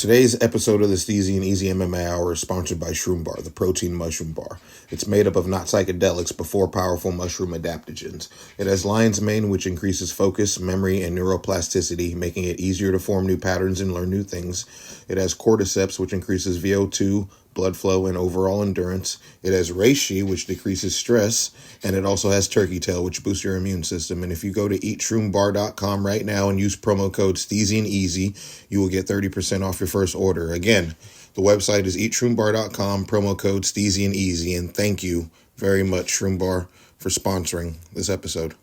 Today's episode of the Steezy and Easy MMA Hour is sponsored by Shroom Bar, the protein mushroom bar. It's made up of not psychedelics, but 4 powerful mushroom adaptogens. It has lion's mane, which increases focus, memory, and neuroplasticity, making it easier to form new patterns and learn new things. It has cordyceps, which increases VO2, blood flow, and overall endurance. It has reishi, which decreases stress, and it also has turkey tail, which boosts your immune system. And if you go to eatshroombar.com right now and use promo code Steezy and Easy, you will get 30% off your first order. Again, the website is eatshroombar.com, promo code Steezy and Easy. And thank you very much, Shroom Bar, for sponsoring this episode.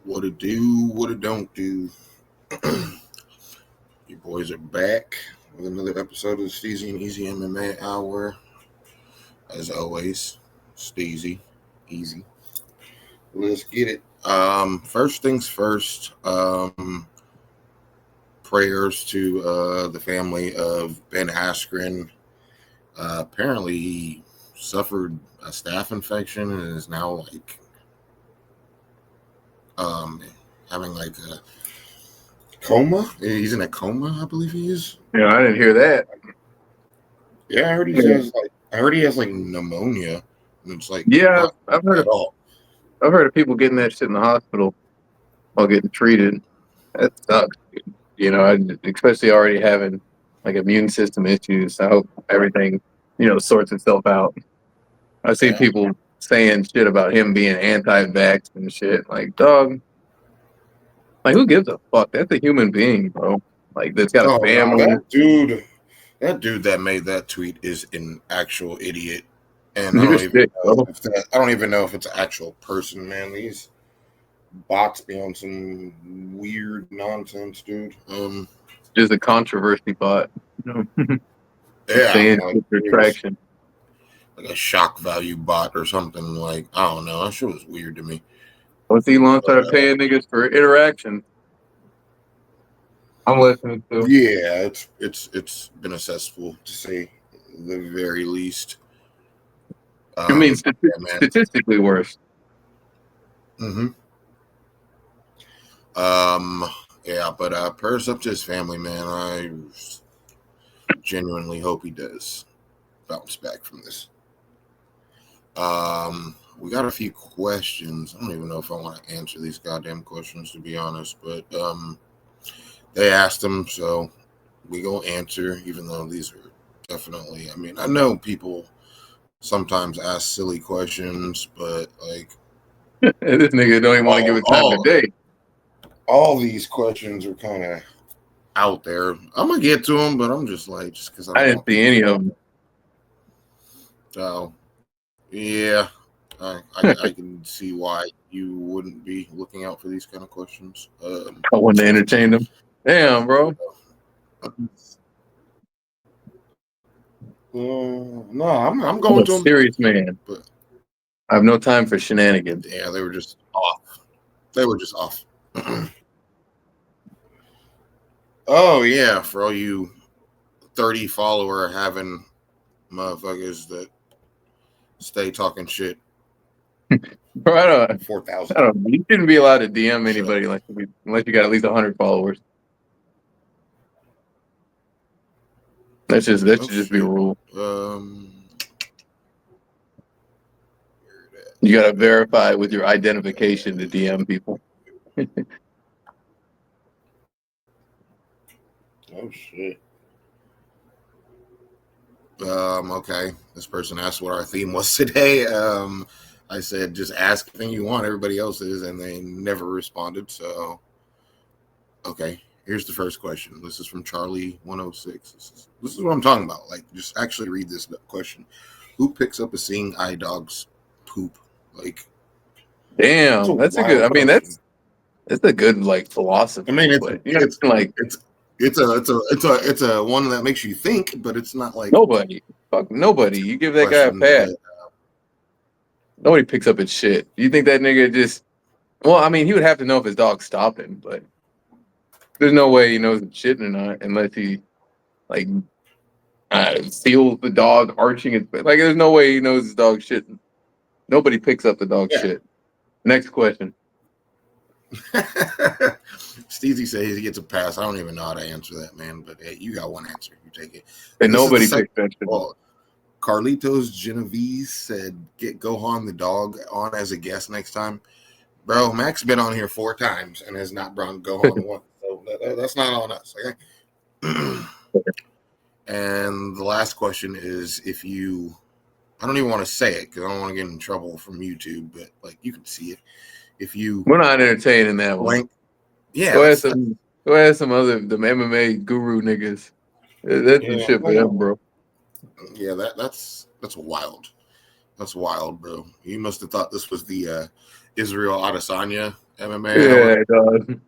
What it do, what it don't do. You boys are back with another episode of the Steezy and Easy MMA Hour. As always, Steezy, Easy. Let's get it. First things first, prayers to the family of Ben Askren. Apparently he suffered a staph infection and is now having like a coma. He's in a coma, I believe he is. Yeah, I didn't hear that. Yeah, I heard he has like pneumonia. And it's like I've heard of people getting that shit in the hospital while getting treated. That sucks. You know, especially already having like immune system issues. I hope everything, sorts itself out. I see people saying shit about him being anti-vax and shit. Like, dog. Like, who gives a fuck? That's a human being, bro. Like, that's got a family. No, that dude that made that tweet is an actual idiot. And I don't even know if it's an actual person, man. These bots be on some weird nonsense, dude. Just a controversy bot. Yeah. Retraction. Like a shock value bot or something. Like, I don't know. That shit was weird to me. What's Elon started paying niggas for interaction? I'm listening to. Yeah, it's been a cesspool, to say the very least. I mean, statistically worse. Mm-hmm. Yeah, but prayers up to his family, man. I genuinely hope he does bounce back from this. We got a few questions. I don't even know if I want to answer these goddamn questions, to be honest, but they asked them, so we go answer, even though these are definitely, I mean, I know people sometimes ask silly questions, but like this nigga don't even want to give it time of day. All these questions are kind of out there. I'm gonna get to them, but I'm just because I didn't see any of them. So yeah, I can see why you wouldn't be looking out for these kind of questions. I wanted to entertain them. Damn, bro. No, I'm going to them. Serious man. But I have no time for shenanigans. Yeah, they were just off. Oh yeah, for all you 30 follower having motherfuckers that stay talking shit. Bro, I don't 4,000. You shouldn't be allowed to DM anybody unless you got at least 100 followers. That should just be a rule. You gotta verify with your identification to DM people. Oh shit. Okay. This person asked what our theme was today. I said just ask anything you want, everybody else is, and they never responded. So okay. Here's the first question. This is from Charlie 106. This is what I'm talking about. Like, just actually read this question. Who picks up a seeing eye dog's poop? Like, damn, that's a good. I mean, that's It's a good like philosophy. I mean, it's a one that makes you think, but it's not like fuck nobody. You give that guy a questions pass. that. Nobody picks up his shit. You think that nigga just? Well, I mean, he would have to know if his dog's stopping, but there's no way he knows it's shit or not unless he like feels the dog arching its like. There's no way he knows his dog's shitting. Nobody picks up the dog shit. Next question. Steezy says he gets a pass. I don't even know how to answer that, man. But hey, you got one answer. You take it. And nobody picks that shit. Carlitos Genovese said, "Get Gohan the dog on as a guest next time." Bro, Mac's been on here 4 times and has not brought Gohan once. So that's not on us. Okay. And the last question is, if you, I don't even want to say it because I don't want to get in trouble from YouTube, but like you can see it. If you, we're not entertaining that one. Yeah. Go ask some other the MMA guru niggas. That's some shit for them, bro. Yeah, that's wild. That's wild, bro. You must have thought this was the Israel Adesanya MMA. Yeah, dog.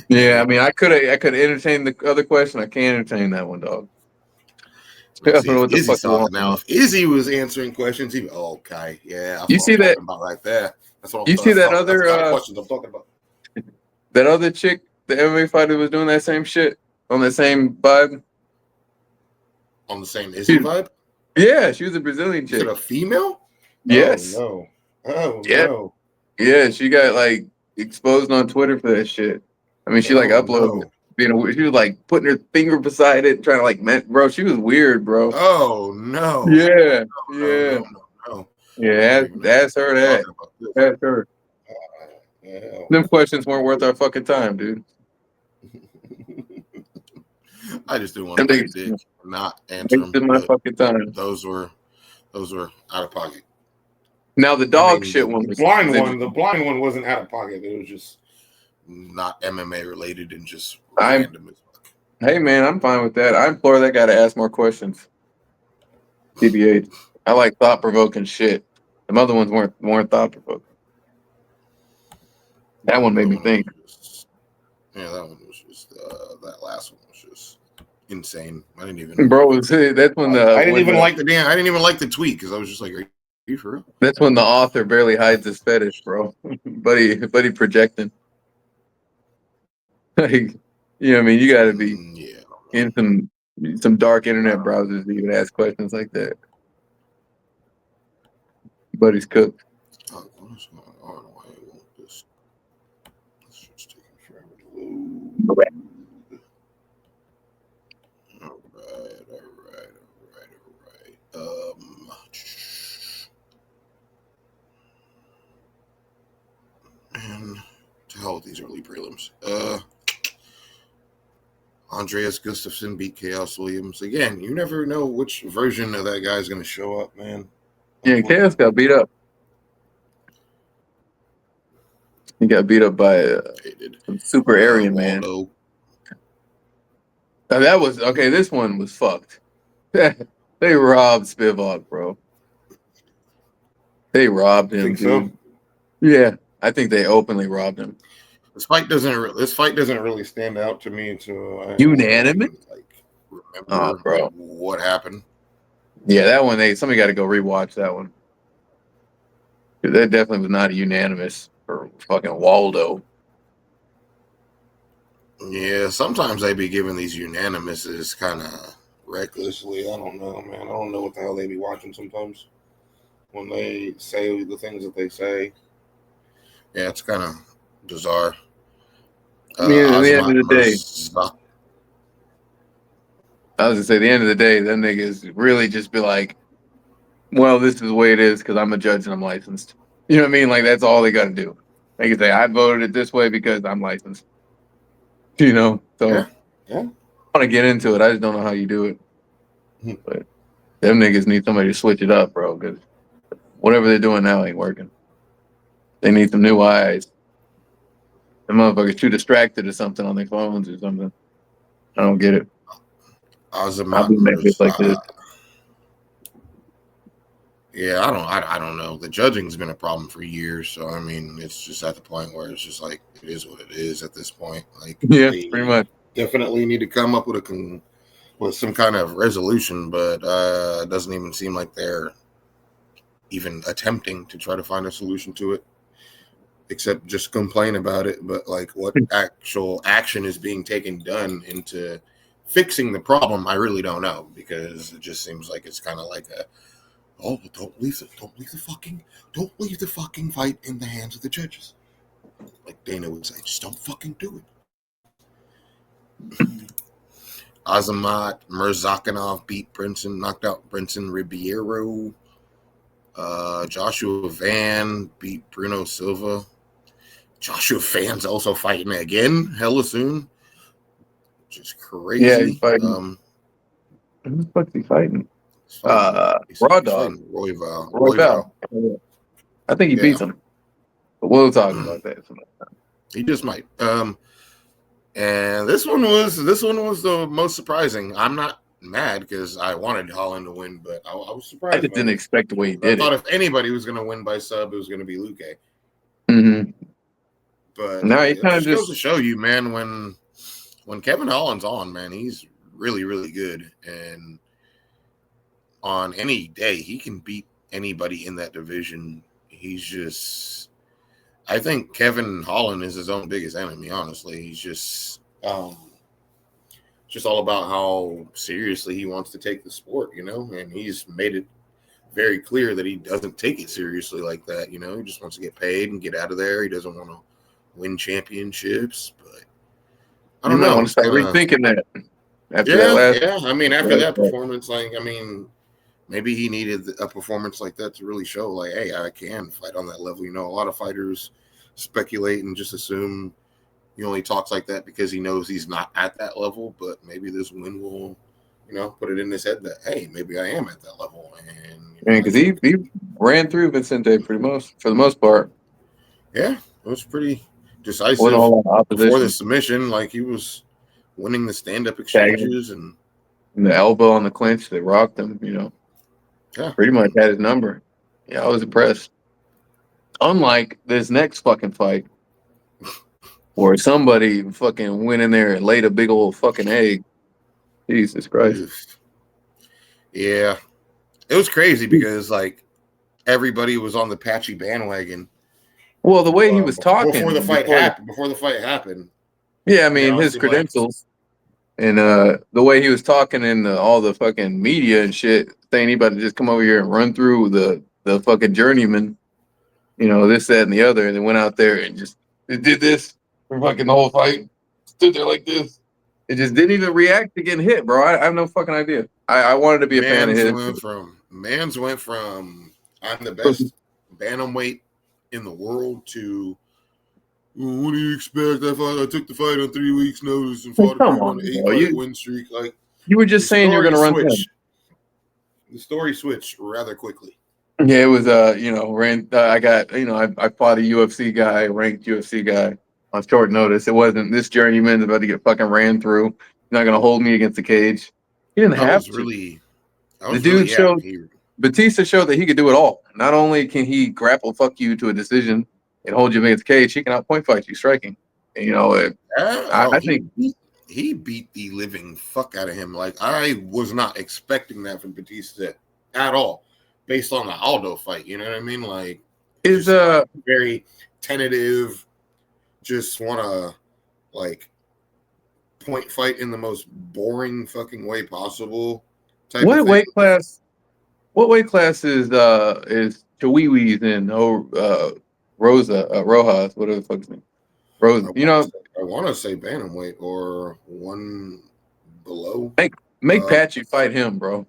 Yeah, I mean, I could entertain the other question. I can't entertain that one, dog. I don't know what the fuck now, if Izzy was answering questions, he'd be, okay, yeah. You see that about right there? That's what you see that other questions I'm talking about. That other chick, the MMA fighter, was doing that same shit on the same vibe. On the same Izzy vibe? Yeah, she was a Brazilian chick. Is it a female? Yes. Oh, no. Oh, yeah. No. Yeah, she got like exposed on Twitter for that shit. I mean, she like uploaded it. You know, she was like putting her finger beside it, trying to like, bro, she was weird, bro. Oh, no. Yeah. No. Yeah, ask her that. Ask her. Them questions weren't worth our fucking time, dude. I just didn't want to not answer them. My fucking time. Those were out of pocket. Now the dog shit one. The blind one wasn't out of pocket. It was just not MMA related and just random as fuck. Hey man, I'm fine with that. I implore that guy to ask more questions. TBH. I like thought provoking shit. The other ones weren't thought provoking. That one made me think. Yeah, that one was just that last one was just insane. I didn't even. Bro, that's when I didn't even like the tweet because I was just like, are you for real? That's when the author barely hides his fetish, bro. buddy projecting. Like, you know what I mean? You got to be in some dark internet browsers to even ask questions like that. Buddy's cooked. What is going on? Why won't this? It's just taking forever to load. All right. And to hell with these early prelims. Andreas Gustafsson beat Chaos Williams. Again, you never know which version of that guy's going to show up, man. Yeah, Chaos got beat up. He got beat up by Super Aryan man. Now that was okay. This one was fucked. They robbed Spivak, bro. They robbed him. Think so? Yeah, I think they openly robbed him. This fight doesn't really stand out to me until unanimous. Remember bro, what happened? Yeah, that one. Somebody got to go rewatch that one. That definitely was not a unanimous for fucking Waldo. Yeah, sometimes they be giving these unanimouses kind of recklessly. I don't know, man. I don't know what the hell they be watching sometimes when they say the things that they say. Yeah, it's kind of bizarre. At the end of the day, I was gonna say, at the end of the day, them niggas really just be like, well, this is the way it is because I'm a judge and I'm licensed. You know what I mean? Like, that's all they got to do. They can say, I voted it this way because I'm licensed. You know? So, yeah. I want to get into it. I just don't know how you do it. But them niggas need somebody to switch it up, bro, because whatever they're doing now ain't working. They need some new eyes. The motherfuckers too distracted or something on their phones or something. I don't get it. Yeah, I don't know. The judging's been a problem for years, so I mean, it's just at the point where it's just like it is what it is at this point. Like Yeah, pretty they much. definitely need to come up with with some kind of resolution, but it doesn't even seem like they're even attempting to try to find a solution to it, except just complain about it. But like, what actual action is being done into fixing the problem? I really don't know, because it just seems like it's kind of like a, oh, don't leave the fucking fight in the hands of the judges. Like Dana would say, just don't fucking do it. Azamat Murzakanov knocked out Brinson Ribeiro. Joshua Van beat Bruno Silva. Joshua Van's also fighting again, hella soon. Which is crazy. Yeah, he's fighting. Who the fuck's he fighting? Raw Dog. Royval. I think he beats him. But we'll talk about that some other time. He just might. And this one was the most surprising. I'm not mad because I wanted Holland to win, but I was surprised. I just didn't expect the way he did it. I thought if anybody was going to win by sub, it was going to be Luque. Mm-hmm. But now he kind of just goes to show you, man, when Kevin Holland's on, man, he's really, really good. And on any day, he can beat anybody in that division. He's just, I think Kevin Holland is his own biggest enemy, honestly. He's just all about how seriously he wants to take the sport, and he's made it very clear that he doesn't take it seriously like that. He just wants to get paid and get out of there. He doesn't want to win championships, but I don't know. I want to start rethinking that. I mean, after that performance, maybe he needed a performance like that to really show, like, hey, I can fight on that level. A lot of fighters speculate and just assume he only talks like that because he knows he's not at that level. But maybe this win will, put it in his head that, hey, maybe I am at that level. And because he ran through Vicente for the most part. Yeah, it was pretty decisive before the submission. Like, he was winning the stand-up exchanges and the elbow on the clinch. They rocked him. Yeah, pretty much had his number. Yeah, I was impressed. Unlike this next fucking fight, where somebody fucking went in there and laid a big old fucking egg. Jesus Christ. Yeah. It was crazy because, like, everybody was on the Patchy bandwagon. Well, the way he was talking before the fight happened. Yeah, I mean, his credentials and the way he was talking in all the fucking media and shit, saying he about to just come over here and run through the fucking journeyman, this, that, and the other, and then went out there and just did this for fucking the whole fight. Stood there like this. It just didn't even react to getting hit, bro. I have no fucking idea. I wanted to be a fan of his. Mans went from I'm the best bantamweight in the world to, what do you expect? I took the fight on 3 weeks' notice and fought on an 8-fight win streak. Like, you were just saying you're going to run through. The story switched rather quickly. Yeah, it was I got I fought a UFC guy, ranked UFC guy on short notice. It wasn't this journeyman's about to get fucking ran through. You're not going to hold me against the cage. He didn't have to. The dude showed. Batista showed that he could do it all. Not only can he grapple fuck you to a decision and hold you against the cage, he can outpoint fight you striking. And, I think he beat the living fuck out of him. Like, I was not expecting that from Batista at all, based on the Aldo fight. You know what I mean? Like, is very tentative. Just want to like point fight in the most boring fucking way possible. What weight class? What weight class is Chihuihui's in? Rojas, whatever the fuck's name. Rosa. I want to say bantamweight or one below. Make Patchy fight him, bro.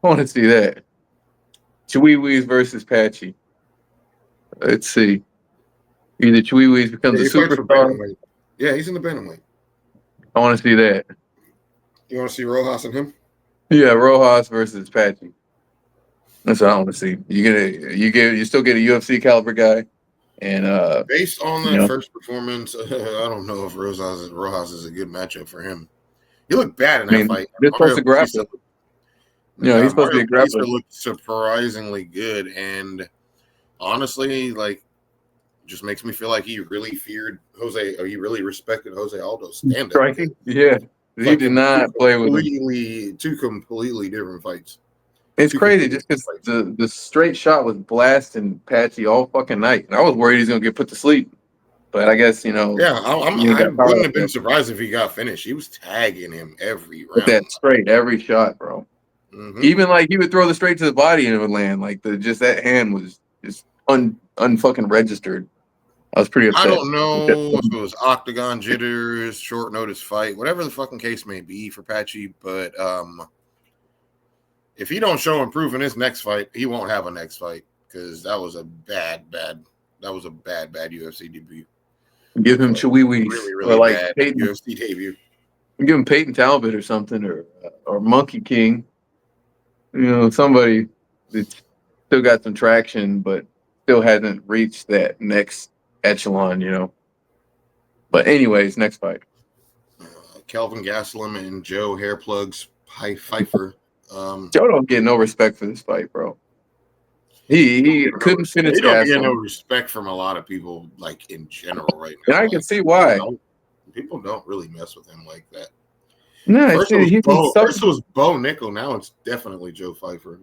I want to see that. Chihuihui's versus Patchy. Let's see. Either Chihuihui's becomes a superstar. Yeah, he's in the bantamweight. I want to see that. You want to see Rojas and him? Yeah, Rojas versus Patchy. That's what I want to see. You still get a UFC caliber guy, and based on that first performance, I don't know if Rojas is a good matchup for him. He looked bad in that fight. This was aggressive. You know, he's supposed to Mario be a grappler. looked surprisingly good, and honestly, like, just makes me feel like he really feared Jose, or he really respected Jose Aldo's stand-up. Striking? Yeah. He like did not play with him. two completely different fights. It's crazy just because the straight shot was blasting Patchy all fucking night. And I was worried he's going to get put to sleep. But I guess, you know. Yeah, I got wouldn't have been surprised if he got finished. He was tagging him every round. With that straight, every shot, bro. Mm-hmm. Even like he would throw the straight to the body and it would land. Like that hand was just unfucking registered. I was pretty upset. I don't know if it was octagon jitters, short notice fight, whatever the fucking case may be for Patchy, but if he don't show improvement in his next fight, he won't have a next fight because that was a bad UFC debut. Give him Chihuahuas really or like bad Peyton, UFC debut. give him Peyton Talbot or something or Monkey King. You know, somebody that's still got some traction, but still hasn't reached that next echelon. You know. But anyways, next fight. Kelvin Gastelum and Joe Hairplugs Pfeiffer. Joe don't get no respect for this fight, bro. He couldn't finish. He don't get no respect from a lot of people, like in general, right now. And I can see why. People don't really mess with him like that. No, first it was Bo Nickel. Now it's definitely Joe Pfeiffer.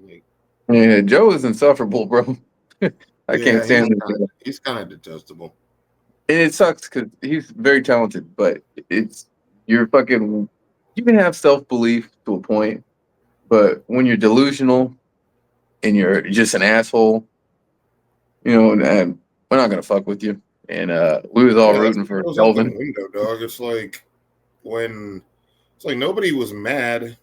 Yeah, Joe is insufferable, bro. I can't stand him. He's kind of detestable. And it sucks because he's very talented, but you can have self-belief to a point, but when you're delusional and you're just an asshole, you know, and we're not gonna fuck with you. And we was all rooting for Kelvin. Window, dog. It's like nobody was mad.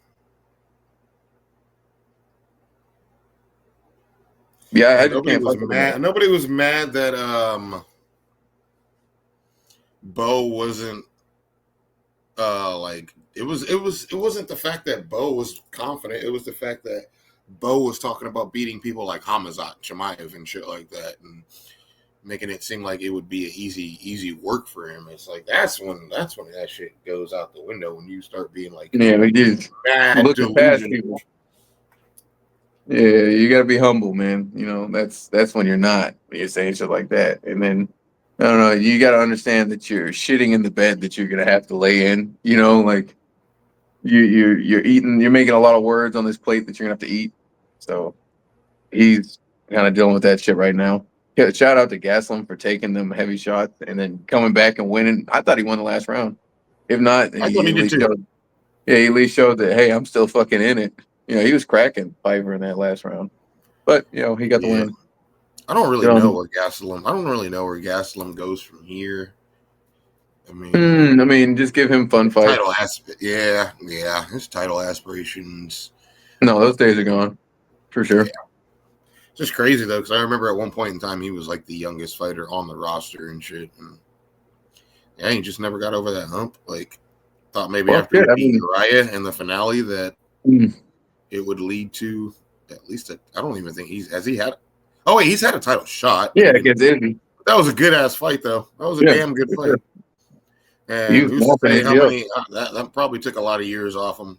Yeah, I just can't. Nobody was mad that Bo wasn't like it wasn't the fact that Bo was confident. It was the fact that Bo was talking about beating people like Hamazat, Chimaev, and shit like that, and making it seem like it would be an easy work for him. It's like that's when that shit goes out the window when you start being like, yeah, we did looking past people. Yeah, you gotta be humble, man. You know, that's when you're not when you're saying shit like that. And then I don't know, you gotta understand that you're shitting in the bed that you're gonna have to lay in. You know, like you're eating, you're making a lot of words on this plate that you're gonna have to eat. So he's kind of dealing with that shit right now. Yeah, shout out to Gaslam for taking them heavy shots and then coming back and winning. I thought he won the last round. If not, I thought he did too. He at least showed that, hey, I'm still fucking in it. You know, he was cracking Pfeiffer in that last round. But, you know, he got the win. I don't really know where Gastelum goes from here. I mean, just give him fun fights. Yeah, his title aspirations. No, those days are gone, for sure. Yeah. It's just crazy though, because I remember at one point in time he was like the youngest fighter on the roster and shit. And yeah, he just never got over that hump. Like, thought maybe after he beat Uriah in the finale that it would lead to at least I don't even think he's had. Oh wait, he's had a title shot. Yeah, against Izzy. That was a good ass fight though. That was a damn good fight. Sure. And who's to say how many? That probably took a lot of years off him.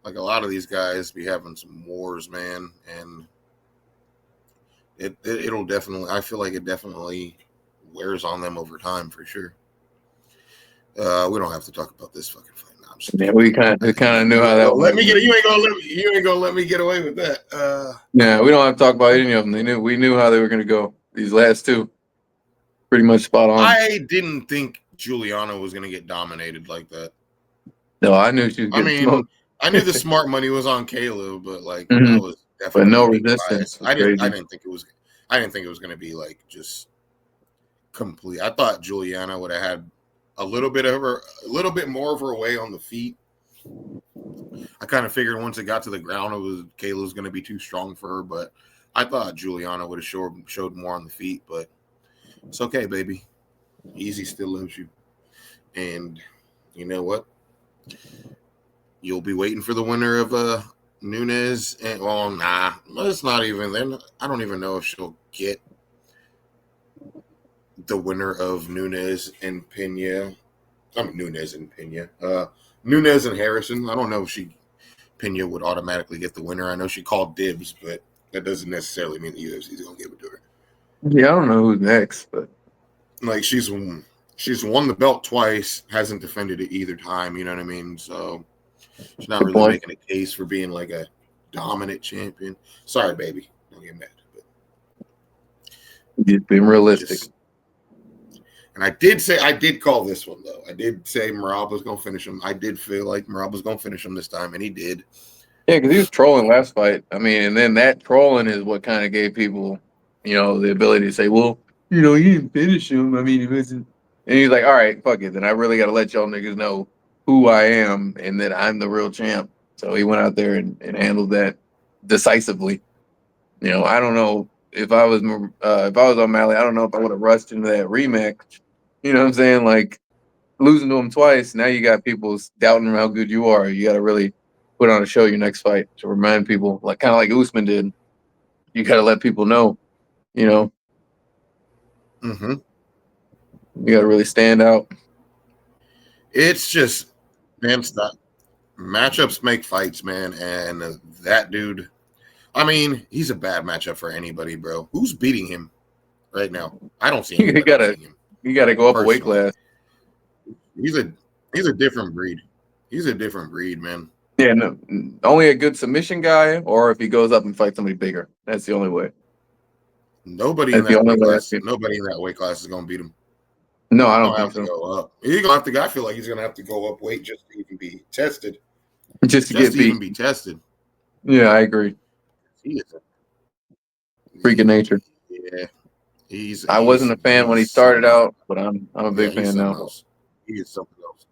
Like a lot of these guys be having some wars, man, and it'll definitely. I feel like it definitely wears on them over time for sure. We don't have to talk about this fucking fight now. Yeah, we kind of knew how that. Let me get it. You ain't gonna let me get away with that. Yeah, we don't have to talk about any of them. We knew how they were gonna go. These last two, pretty much spot on. I didn't think Juliana was gonna get dominated like that. No, I knew she was getting smoked. I knew the smart money was on Caleb, but like that was definitely. But no resistance. I didn't think it was gonna be like just complete. I thought Juliana would have had a little bit more of her way on the feet. I kind of figured once it got to the ground, Kayla's going to be too strong for her. But I thought Juliana would have showed more on the feet. But it's okay, baby. Easy still loves you, and you know what? You'll be waiting for the winner of Nunes. And it's not even then. I don't even know if she'll get the winner of Nunes and Pena. Nunes and Harrison. I don't know if she Pena would automatically get the winner. I know she called dibs, but that doesn't necessarily mean the UFC is going to give it to her. Yeah, I don't know who's next, but like she's won the belt twice, hasn't defended it either time. You know what I mean? So she's not really making a case for being like a dominant champion. Sorry, baby, don't get mad. But just being realistic. And I did call this one though. I did say Merab was going to finish him. I did feel like Merab was going to finish him this time, and he did. Yeah, because he was trolling last fight. I mean, and then that trolling is what kind of gave people, the ability to say, well, you didn't finish him. I mean, it wasn't. And he's like, all right, fuck it. Then I really got to let y'all niggas know who I am and that I'm the real champ. So he went out there and handled that decisively. I don't know if I was O'Malley, I don't know if I would have rushed into that rematch. You know what I'm saying? Like losing to him twice. Now you got people doubting how good you are. You got to really put on a show your next fight to remind people, like kind of like Usman did. You got to let people know, Mm-hmm. You got to really stand out. It's just, man, stop. Matchups make fights, man. And that dude, I mean, he's a bad matchup for anybody, bro. Who's beating him right now? I don't see him. You got to go up a weight class. He's a different breed. He's a different breed, man. Yeah, no, only a good submission guy, or if he goes up and fights somebody bigger. That's the only way. Nobody in that weight class is going to beat him. No, I don't think so. Go up. He's gonna have to. I feel like he's gonna have to go up weight just to even be tested. Just to even be tested. Yeah, I agree. He is a freak of nature. Yeah, I wasn't a fan when he started out, but I'm a big fan now. Else. He is something else.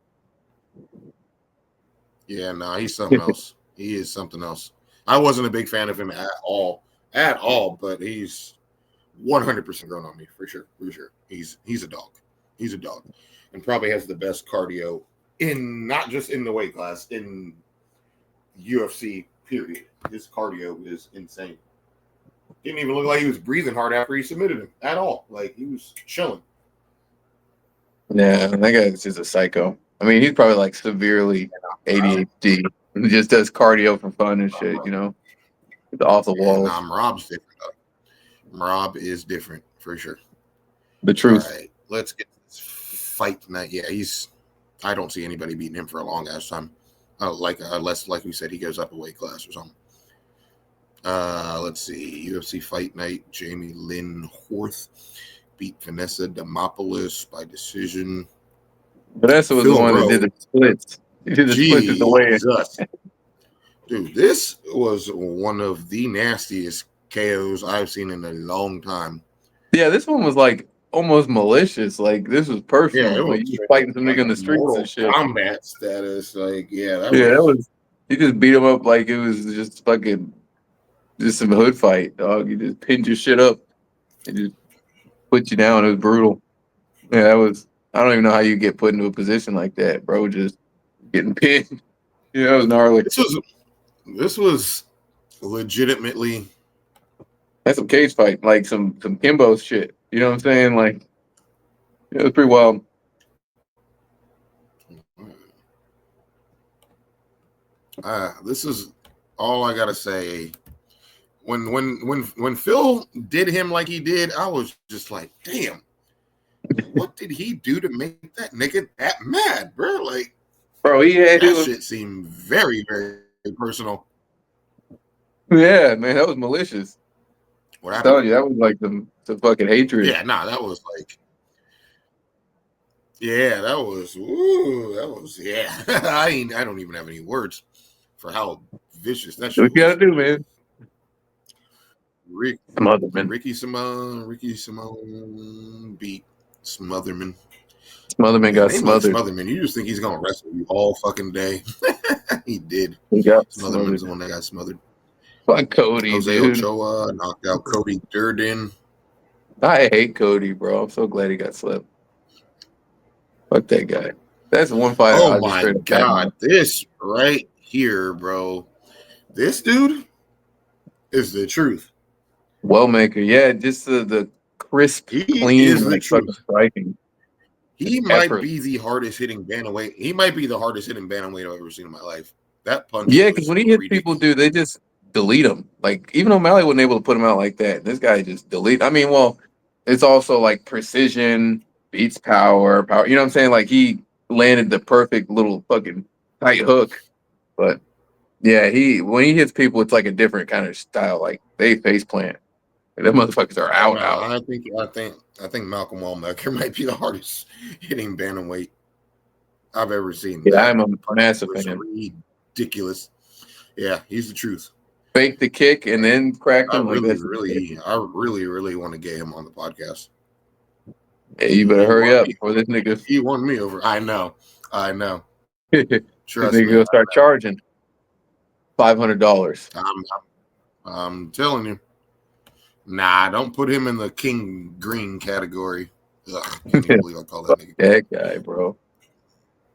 Yeah, no, he's something else. He is something else. I wasn't a big fan of him at all, but he's 100% grown on me for sure. He's a dog. He's a dog, and probably has the best cardio in not just in the weight class, in UFC period. His cardio is insane. Didn't even look like he was breathing hard after he submitted him at all. Like he was chilling. Yeah, that guy is just a psycho. I mean, he's probably like severely ADHD. He just does cardio for fun and shit, It's off the wall. Nah, Merab's different though. Merab is different for sure. The truth. All right, let's get this fight tonight. Yeah, I don't see anybody beating him for a long ass time. Unless, like we said, he goes up a weight class or something. Let's see. UFC Fight Night. Jamie Lynn Horth beat Vanessa Demopoulos by decision. Vanessa was the one that did the splits. He did the splits at the way. Dude, this was one of the nastiest KOs I've seen in a long time. Yeah, this one was like almost malicious. Like this was personal. Yeah, like you fighting some nigga in the streets and shit. Combat status, like that was. He just beat him up like it was just some hood fight, dog. You just pinned your shit up and just put you down. It was brutal. Yeah, that was. I don't even know how you get put into a position like that, bro. Just getting pinned. Yeah, it was gnarly. This was legitimately. That's some cage fight, like some Kimbo shit. You know what I'm saying? Like, it was pretty wild. This is all I gotta say. When Phil did him like he did, I was just like, damn, what did he do to make that nigga that mad, bro? Like, bro, shit seemed very, very personal. Yeah, man, that was malicious. What I'm telling you, that was like the fucking hatred. Yeah, that was like, yeah, that was, yeah. I don't even have any words for how vicious that shit was. What you gotta do, man? Ricky Simone beat Smotherman. Smotherman got smothered. Smotherman, you just think he's gonna wrestle you all fucking day. He did. Smotherman's the one that got smothered. Fuck Cody, Jose Ochoa knocked out Cody Durden. I hate Cody, bro. I'm so glad he got slept. Fuck that guy. That's one fighter. Oh my god, this right here, bro. This dude is the truth. Well-maker, yeah, just the crisp, clean, like fucking striking. He might be the hardest hitting bantamweight. He might be the hardest hitting bantamweight I've ever seen in my life. That punch. Yeah, because was when he hits people, ridiculous. dude, they just delete him. Like even O'Malley wasn't able to put him out like that. This guy just delete. I mean, well, it's also like precision beats power. Power. You know what I'm saying? Like he landed the perfect little fucking tight hook. But yeah, when he hits people, it's like a different kind of style. Like they face plant. Them motherfuckers are Oh out. no, I think Malcolm Wallmaker might be the hardest hitting bantamweight I've ever seen. Yeah, That I'm a punch massive was fan. ridiculous. Yeah, he's the truth. Fake the kick and then crack him. I really want to get him on the podcast. Yeah, you better hurry up before this nigga. He won me over. I know. This Trust nigga me. gonna start charging $500. I'm telling you. Nah, don't put him in the King Green category. Ugh, can't even believe I call that nigga. That guy, bro.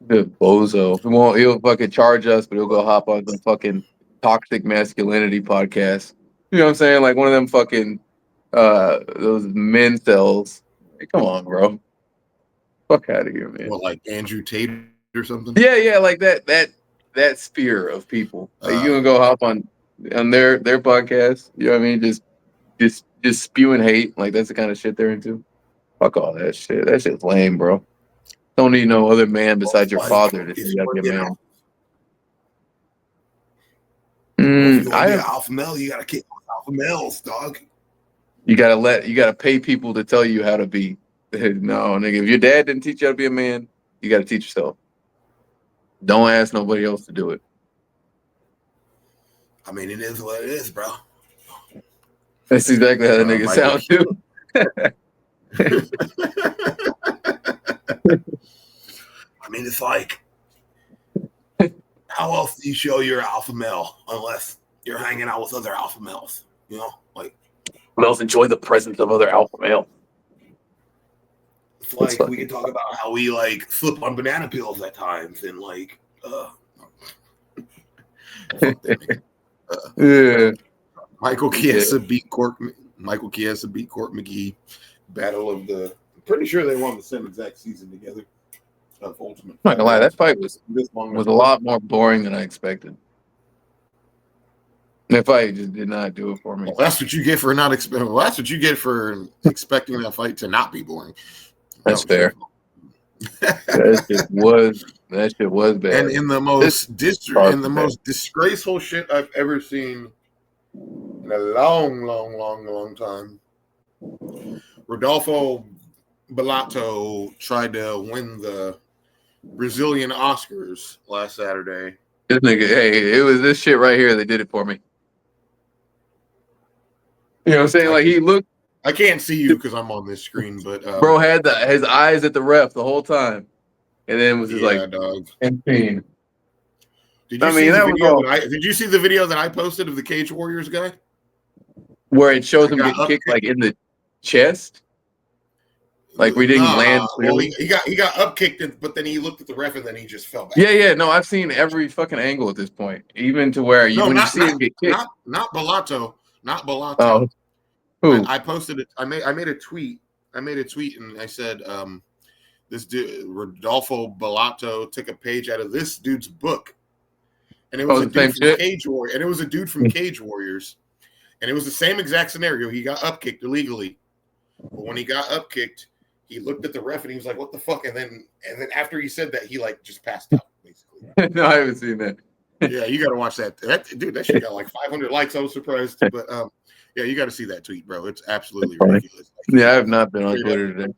The bozo. He'll fucking charge us, but he'll go hop on the fucking toxic masculinity podcast. You know what I'm saying? Like one of them fucking those men cells. Hey, come on, bro. Fuck out of here, man. What, like Andrew Tate or something? Yeah, like that sphere of people. Like you gonna go hop on their podcast. You know what I mean? Just spewing hate. Like that's the kind of shit they're into. Fuck all that shit. That shit's lame, bro. Don't need no other man besides your father to see you be a man. If you want to be an alpha male, you gotta kick alpha males, dog. You gotta pay people to tell you how to be. No, nigga. If your dad didn't teach you how to be a man, you gotta teach yourself. Don't ask nobody else to do it. I mean, it is what it is, bro. That's exactly how that nigga sounds too. I mean, it's like, how else do you show you're an alpha male unless you're hanging out with other alpha males? You know, like Males enjoy the presence of other alpha male. It's like we can talk about how we like flip on banana peels at times and like yeah. Michael Chiesa beat Court McGee. Battle of the I'm pretty sure they won the same exact season together of Ultimate. I'm not gonna lie, that fight was a lot more boring than I expected. That fight just did not do it for me. Well, that's what you get for not expecting. Well, that's what you get for expecting that fight to not be boring. That's fair. That shit was bad. And in the most disgraceful shit I've ever seen in a long time, Rodolfo Bellato tried to win the Brazilian Oscars last Saturday. This nigga, hey, it was this shit right here that did it for me. You know what I'm saying? Like he looked. I can't see you because I'm on this screen, but bro had his eyes at the ref the whole time, and then was just like, dog. Insane. Did you see the video that I posted of the Cage Warriors guy? Where it shows him get kicked like in the chest? Like we didn't land clearly. Well, he got up kicked, but then he looked at the ref and then he just fell back. Yeah. No, I've seen every fucking angle at this point, even to where you see him get kicked. Not Bellato. Oh, who? I posted it. I made a tweet. And I said, this dude Rodolfo Bellato took a page out of this dude's book, and it was a dude from Cage Warriors, and it was a dude from Cage Warriors, and it was the same exact scenario. He got up kicked illegally, but when he got up kicked, he looked at the ref and he was like, "What the fuck?" And then after he said that, he like just passed out basically. No, I haven't seen that. Yeah, you got to watch that. That shit got like 500 likes. I was surprised, but yeah, you got to see that tweet, bro. It's absolutely ridiculous. Yeah, I have not been on Twitter today.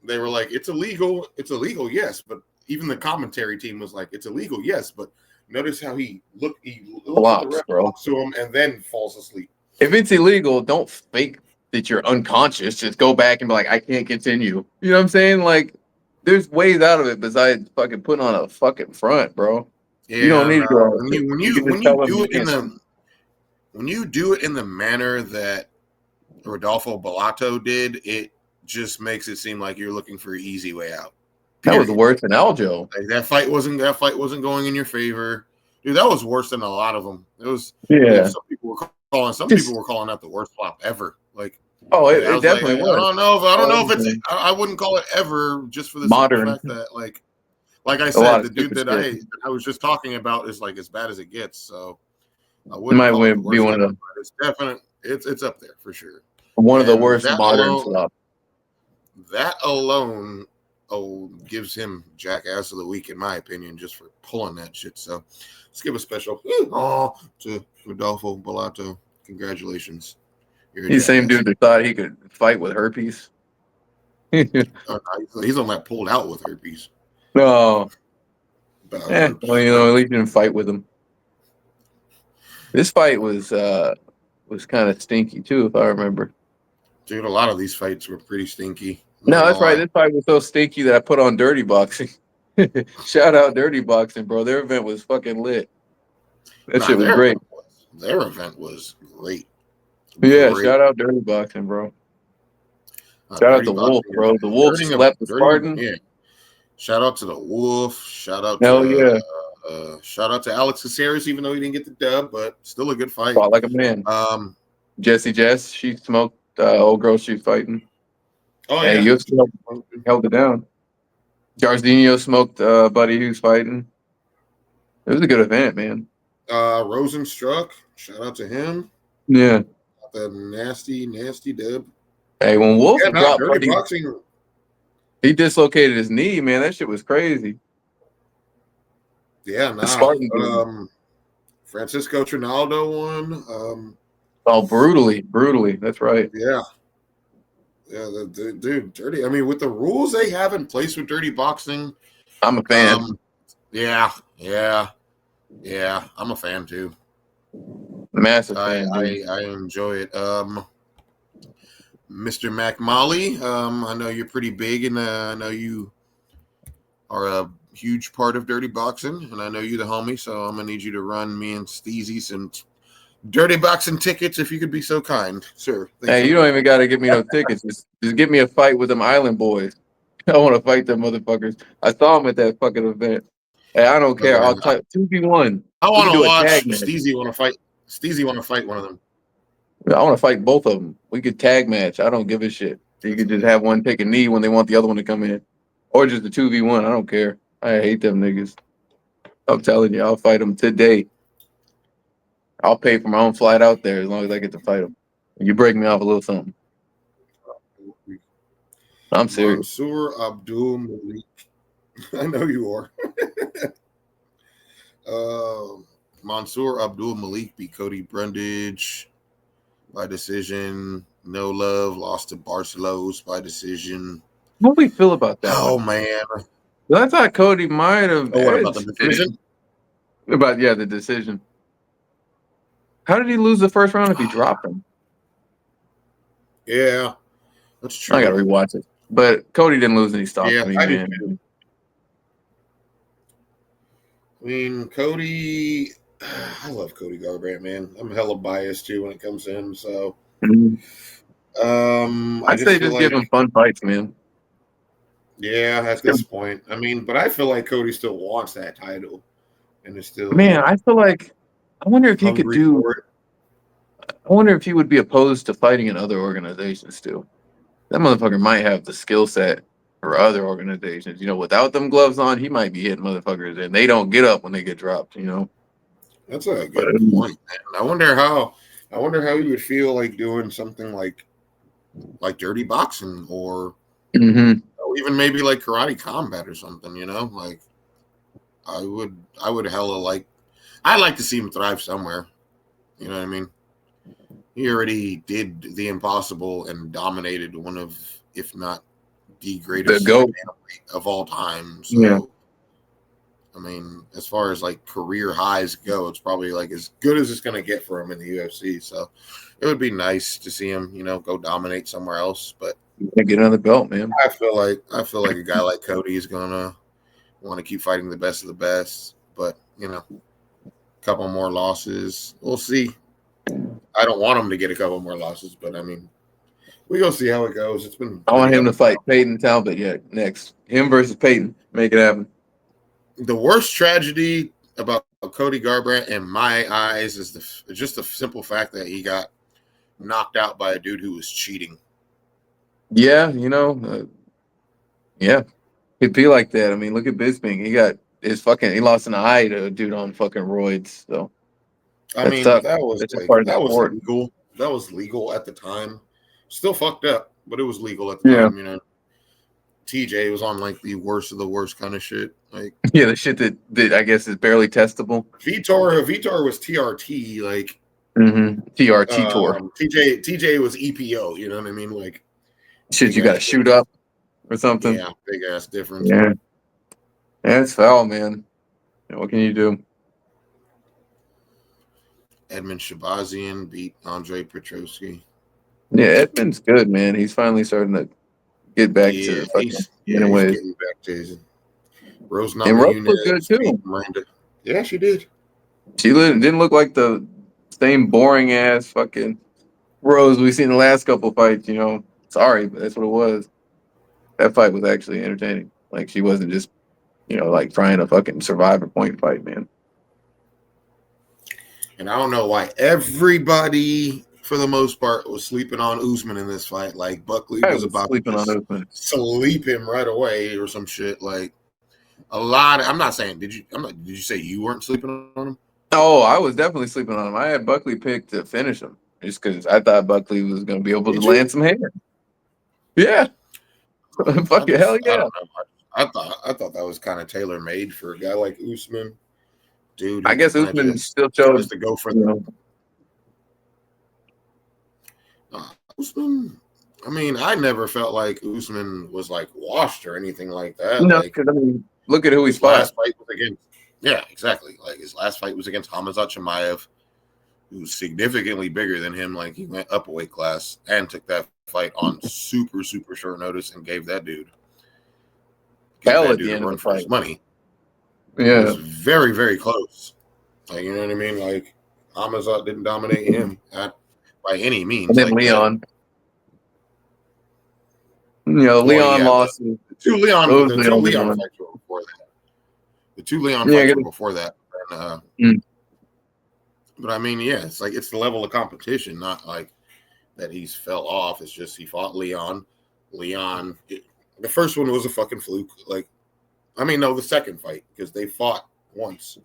They were like, "It's illegal. It's illegal, yes." But even the commentary team was like, "It's illegal, yes." But notice how he looked at the ref, talks to him, and then falls asleep. If it's illegal, don't fake that you're unconscious. Just go back and be like, "I can't continue." You know what I'm saying? Like, there's ways out of it besides fucking putting on a fucking front, bro. Yeah, you don't need to go. When you do it in the manner that Rodolfo Bellato did, it just makes it seem like you're looking for an easy way out. That was worse than Aljo. Like, that fight wasn't going in your favor, dude. That was worse than a lot of them. It was. Yeah. Some people were calling that the worst flop ever. Like, it definitely was. I don't know if it's. I wouldn't call it ever, just for the modern fact that like like I A said, lot of the dude stupid that shit. I was just talking about is like as bad as it gets. So I It wouldn't might call it the be worst ever, but it's definite. It's up there for sure. one of the And worst modern flops. that alone, gives him Jackass of the Week in my opinion, just for pulling that shit. So let's give a special to Rodolfo Bellato. Congratulations, you're a He's the same jackass. dude that thought he could fight with herpes. He's on that pulled out with herpes. No. But, Well, at least you didn't fight with him. This fight was kind of stinky too, if I remember. dude, a lot of these fights were pretty stinky. No, that's right. This fight was so stinky that I put on Dirty Boxing. Shout out Dirty Boxing, bro. Their event was fucking lit. That shit was great. Their event was great. Yeah, shout out Dirty Boxing, bro. Shout out to Wolf, bro. The Wolf slept the Spartan. Yeah. Shout out to the Wolf. Shout out shout out to Alex Caceres, even though he didn't get the dub, but still a good fight. Fought like a man. Jessie Jess, she smoked old girl she's fighting. Oh yeah, UFC held it down. Jairzinho smoked buddy who's fighting. It was a good event, man. Rosenstruck, shout out to him. Yeah. The nasty dub. Hey, when Wolf dropped Dirty Boxing, he dislocated his knee, man. That shit was crazy. Yeah, Francisco Trinaldo won. Brutally. That's right. Yeah. Yeah, dude, Dirty. I mean, with the rules they have in place with Dirty Boxing, I'm a fan. Yeah. I'm a fan too. Massive fan. I enjoy it. Mr. McMolly, I know you're pretty big, and I know you are a huge part of Dirty Boxing, and I know you're the homie, so I'm gonna need you to run me and Steezy some Dirty Boxing tickets, if you could be so kind, sir. Hey, you don't even gotta get me no tickets. Just get me a fight with them Island boys. I want to fight them motherfuckers. I saw them at that fucking event. Hey, I don't care. I'll type 2v1. I want to watch Steezy want to fight. Steezy want to fight one of them. I want to fight both of them. We could tag match. I don't give a shit. You could just have one take a knee when they want the other one to come in, or just the 2v1. I don't care. I hate them niggas. I'm telling you, I'll fight them today. I'll pay for my own flight out there as long as I get to fight them. You break me off a little something. I'm serious. Mansoor Abdul Malik. I know you are. Mansoor Abdul Malik beat Cody Brundage by decision. No Love lost to Barcelos by decision. What do we feel about that? Oh, man. I thought Cody might have. What about the decision? The decision. How did he lose the first round if he dropped him? Yeah, that's true. I got to rewatch it. But Cody didn't lose any stock. Yeah, I man. I mean, Cody, I love Cody Garbrandt, man. I'm hella biased too when it comes to him. So, I'd say just give him fun fights, man. Yeah, at this point, I mean, but I feel like Cody still wants that title, and is still. Man, I feel like I wonder if he could do. I wonder if he would be opposed to fighting in other organizations too. That motherfucker might have the skill set for other organizations. You know, without them gloves on, he might be hitting motherfuckers, and they don't get up when they get dropped. You know, that's a good point, man. I wonder how you would feel like doing something like Dirty Boxing or even maybe like Karate Combat or something. You know, like I would hella like. I'd like to see him thrive somewhere. You know what I mean? He already did the impossible and dominated one of, if not the greatest of all time. So, yeah. I mean, as far as like career highs go, it's probably like as good as it's going to get for him in the UFC. So it would be nice to see him, you know, go dominate somewhere else. But get another belt, man. I feel like a guy like Cody is going to want to keep fighting the best of the best. But, you know, a couple more losses. We'll see. I don't want him to get a couple more losses, but I mean, we go see how it goes. It's been. I want him to fight Peyton Talbot next. Him versus Peyton. Make it happen. The worst tragedy about Cody Garbrandt in my eyes is just the simple fact that he got knocked out by a dude who was cheating. Yeah, you know. Yeah. It'd be like that. I mean, look at Bisping. He lost an eye to a dude on fucking roids. So I that's mean, tough. that was That's just part of the that was sport. legal. That was legal at the time. Still fucked up, but it was legal at the Yeah. time. You know, TJ was on like the worst of the worst kind of shit. Like Yeah, the shit that I guess is barely testable. Vitor was TRT. Like TRT tour. TJ was EPO. You know what I mean? Like Shit, you got to shoot up or something. Yeah, big ass difference. Yeah, it's foul, man. What can you do? Edmund Shabazian beat Andre Petrosky. Yeah, Edmund's good, man. He's finally starting to get back to fucking winning ways. Getting back to his Rose And Rose looked good too. Miranda. Yeah, she did. She didn't look like the same boring ass fucking Rose we've seen the last couple fights. You know, sorry, but that's what it was. That fight was actually entertaining. Like she wasn't just, like trying to fucking survive a point fight, man. And I don't know why everybody, for the most part, was sleeping on Usman in this fight. Like Buckley was about to sleep him right away or some shit. Like a lot. I'm not saying. Did you say you weren't sleeping on him? Oh, I was definitely sleeping on him. I had Buckley picked to finish him just because I thought Buckley was going to be able to land some hair. Yeah. Fucking hell yeah. I thought that was kind of tailor made for a guy like Usman. Dude, I guess Usman still chose to go for the Usman. I mean, I never felt like Usman was like washed or anything like that. No, like, I mean, look at who he's fought. Last fight was against. Yeah, exactly. Like his last fight was against Hamzat Chimaev, who's significantly bigger than him. Like he went up a weight class and took that fight on super short notice and gave that dude hell at the end of the fight. Money. Yeah, it was very close. Like you know what I mean. Like Hamzat didn't dominate him by any means. And then like Leon. Leon lost. The two Leon fights were before that. The two Leon fights were before that. And, But I mean, yeah, it's like it's the level of competition, not like that he's fell off. It's just he fought Leon. The first one was a fucking fluke. Like, I mean, no, the second fight because they fought once,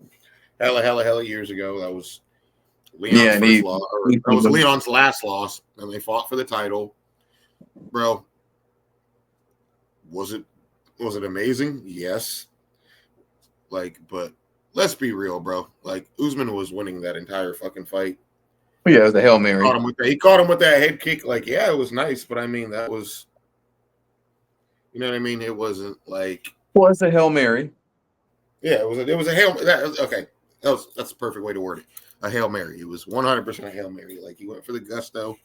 hella years ago. That was Leon's first loss. That was Leon's last loss, and they fought for the title, bro. Was it amazing? Yes. Like, but let's be real, bro. Like, Usman was winning that entire fucking fight. Yeah, it was a Hail Mary. He caught him with that head kick. Like, yeah, it was nice, but I mean, that was, you know what I mean? It wasn't like. Well, it's a Hail Mary. Yeah, it was a Hail. Okay, that's the perfect way to word it. A Hail Mary. It was 100% a Hail Mary. Like, he went for the gusto,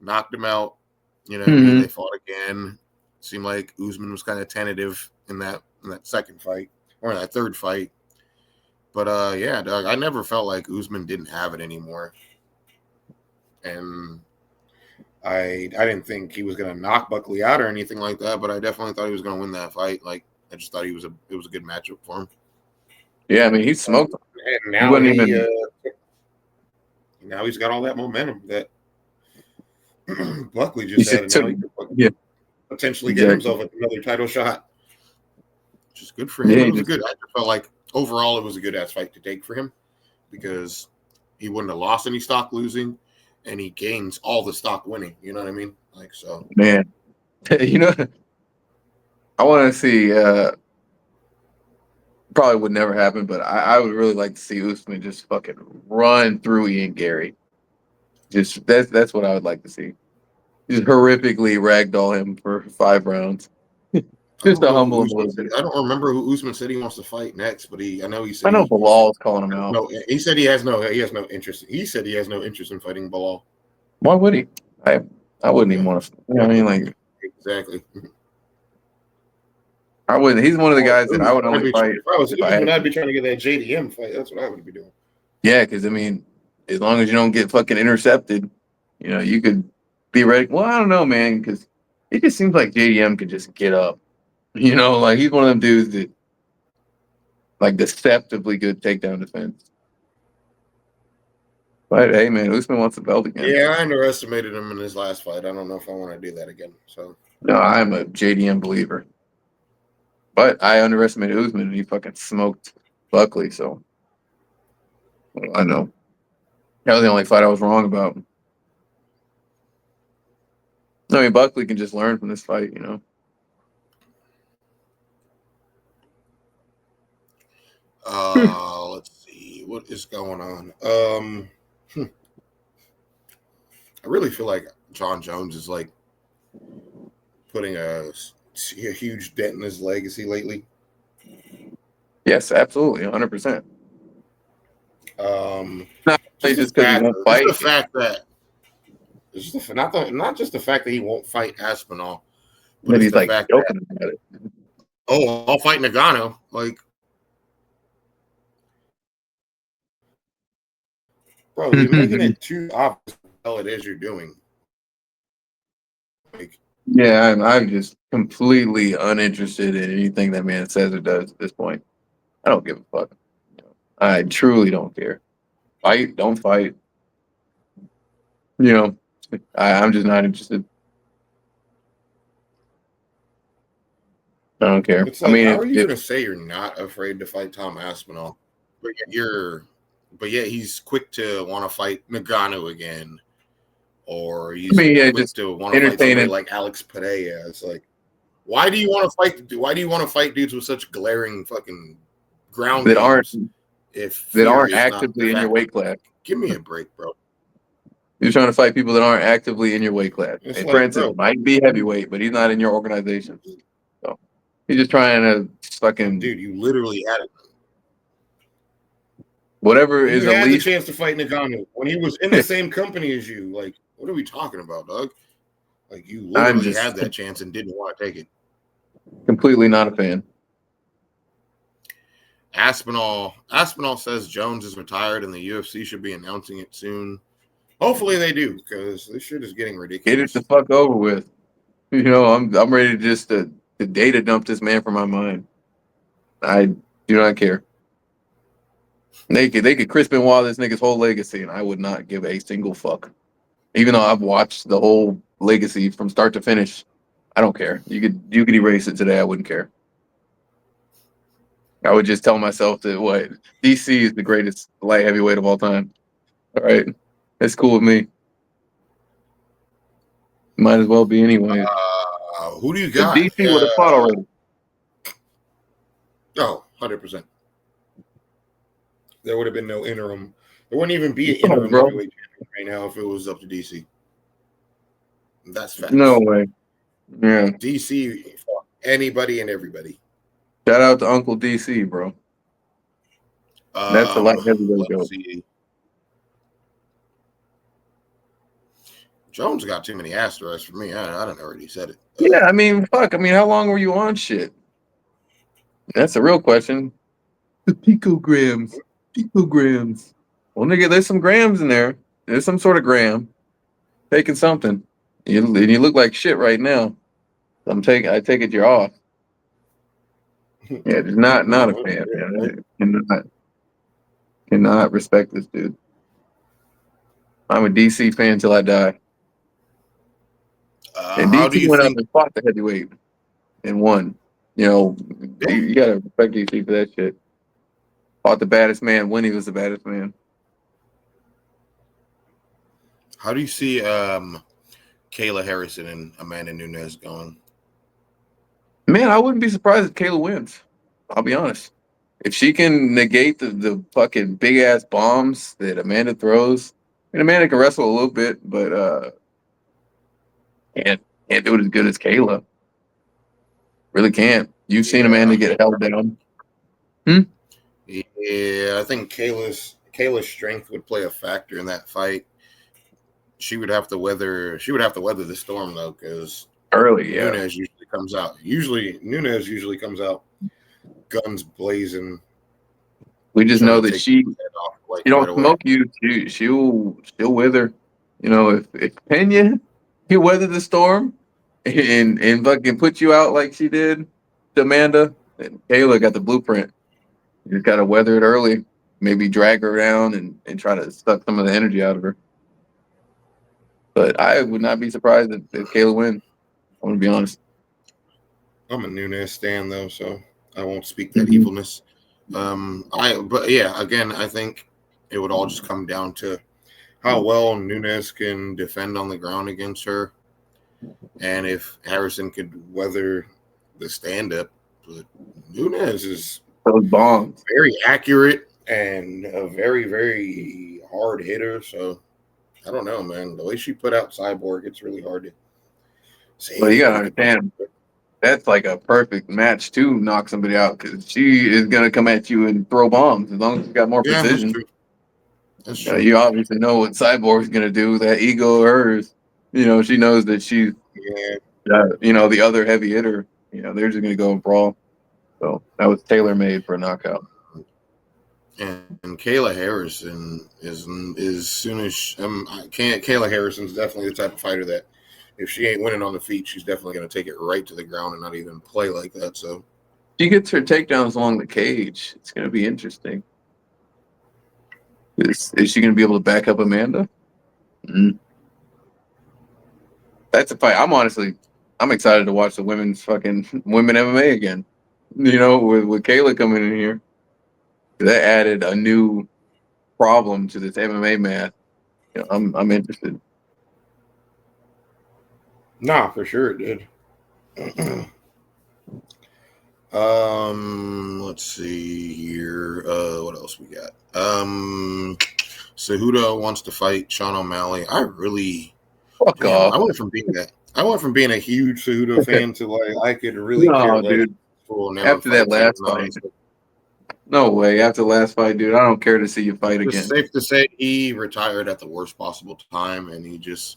knocked him out. You know what I mean? They fought again. Seemed like Usman was kind of tentative in that second fight or in that third fight. But yeah, dog, I never felt like Usman didn't have it anymore. And I didn't think he was gonna knock Buckley out or anything like that, but I definitely thought he was gonna win that fight. Like I just thought it was a good matchup for him. Yeah, I mean he smoked him. And now he's got all that momentum that Buckley just had. Potentially get himself another title shot, which is good for him. It was good. I felt like overall it was a good ass fight to take for him because he wouldn't have lost any stock losing, and he gains all the stock winning. You know what I mean? Like so, man. I want to see. Probably would never happen, but I would really like to see Usman just fucking run through Ian Gary. Just that's what I would like to see. Just horrifically ragdoll him for 5 rounds. Just to humble him a little bit. I don't remember who Usman said he wants to fight next, but I know Bilal's calling him out. No, he said he has no interest. He said he has no interest in fighting Bilal. Why would he? I wouldn't even want to. You know what I mean, like exactly. I wouldn't. He's one of the guys that I would only fight. If I was Usman, I'd be trying to get that JDM fight. That's what I would be doing. Yeah, because I mean, as long as you don't get fucking intercepted, you could be ready. Well, I don't know, man, because it just seems like JDM could just get up. Like he's one of them dudes that, like, deceptively good takedown defense. But hey, man, Usman wants the belt again. Yeah, I underestimated him in his last fight. I don't know if I want to do that again. So no, I'm a JDM believer. But I underestimated Usman, and he fucking smoked Buckley. So I know that was the only fight I was wrong about. I mean, Buckley can just learn from this fight, you know. Let's see what is going on. I really feel like Jon Jones is like putting a huge dent in his legacy lately. Yes, absolutely, 100%. Not just because he won't fight. Just the fact that not just the fact that he won't fight Aspinall, but he's like joking about it. Oh, I'll fight Nagano. Like, bro, you're making it too obvious what the hell it is you're doing. Like, yeah, I'm just completely uninterested in anything that man says or does at this point. I don't give a fuck. I truly don't care. Fight, don't fight. You know, I'm just not interested. I don't care. It's like, I mean, how are you going to say you're not afraid to fight Tom Aspinall, but yet he's quick to want to fight Nagano again, or he's quick to want to fight somebody like Alex Pereira. It's like, why do you want to fight? Why do you want to fight dudes with such glaring fucking ground that aren't actively in your weight class? Give me a break, bro. You're trying to fight people that aren't actively in your weight class. And like, Francis might be heavyweight, but he's not in your organization. So he's just trying to fucking. Dude, you literally had it. Whatever is at least the chance to fight Nagano when he was in the same company as you. Like, what are we talking about, dog? Like, you literally had that chance and didn't want to take it. Completely not a fan. Aspinall says Jones is retired and the UFC should be announcing it soon. Hopefully they do, because this shit is getting ridiculous. Get it the fuck over with. You know, I'm ready to just to data dump this man from my mind. I do not care. They could Chris Benoit this nigga's whole legacy, and I would not give a single fuck. Even though I've watched the whole legacy from start to finish, I don't care. You could erase it today. I wouldn't care. I would just tell myself that what DC is the greatest light heavyweight of all time. All right, that's cool with me. Might as well be anyway. Who do you got? DC would have fought already. Oh, 100%. There would have been no interim. There wouldn't even be an interim heavyweight champion right now if it was up to DC. That's facts. No way. Yeah. DC fought anybody and everybody. Shout out to Uncle DC, bro. That's the light heavyweight go. Jones got too many asterisks for me. I don't already said it. Yeah, I mean, fuck. I mean, how long were you on shit? That's a real question. The picograms. Well, nigga, there's some grams in there. There's some sort of gram. Taking something. You look like shit right now. I take it you're off. Yeah, just not a fan, man. Cannot respect this dude. I'm a DC fan till I die. And DC went up and fought the heavyweight and won. You know, you gotta respect DC for that shit. Fought the baddest man when he was the baddest man. How do you see Kayla Harrison and Amanda Nunes going? Man, I wouldn't be surprised if Kayla wins. I'll be honest. If she can negate the fucking big ass bombs that Amanda throws, and Amanda can wrestle a little bit, but can't do it as good as Kayla. Really can't. You've seen Amanda get held down. Yeah, I think Kayla's strength would play a factor in that fight. She would have to weather the storm though, because Nunes usually comes out. Nunes usually comes out guns blazing. We just know that she don't smoke you. She'll wither. You know, if Pena can weather the storm and fucking put you out like she did to Amanda, and Kayla got the blueprint. You just gotta weather it early. Maybe drag her down and try to suck some of the energy out of her. But I would not be surprised if Kayla wins. I'm gonna be honest. I'm a Nunes stan though, so I won't speak that evilness. But yeah, again, I think it would all just come down to how well Nunes can defend on the ground against her, and if Harrison could weather the stand up. But Nunes is Those bombs. very accurate and a very, very hard hitter. So I don't know, man. The way she put out Cyborg, it's really hard to say But you gotta anything about understand, it. that's like a perfect match to knock somebody out because she is gonna come at you and throw bombs as long as you got more Yeah, that's precision. true. That's true. You obviously know what Cyborg's gonna do. That ego of hers, she knows that she's, Yeah. the other heavy hitter. They're just gonna go and brawl. So that was tailor made for a knockout. And Kayla Harrison is as soon as Kayla Harrison's definitely the type of fighter that if she ain't winning on the feet, she's definitely going to take it right to the ground and not even play like that. So She gets her takedowns along the cage. It's gonna be interesting. Is she gonna be able to back up Amanda? Mm. That's a fight. I'm excited to watch the women MMA again. With Kayla coming in here, that added a new problem to this MMA math. I'm interested. nah, for sure it did. Let's see here. What else we got? Cejudo wants to fight Sean O'Malley. Fuck off. I went from being a huge Cejudo fan to like I could really care No, less. dude. Will never After that fight last Kevin fight, Owens. no way. After the last fight, dude, I don't care to see you fight It's again. safe to say he retired at the worst possible time, and he just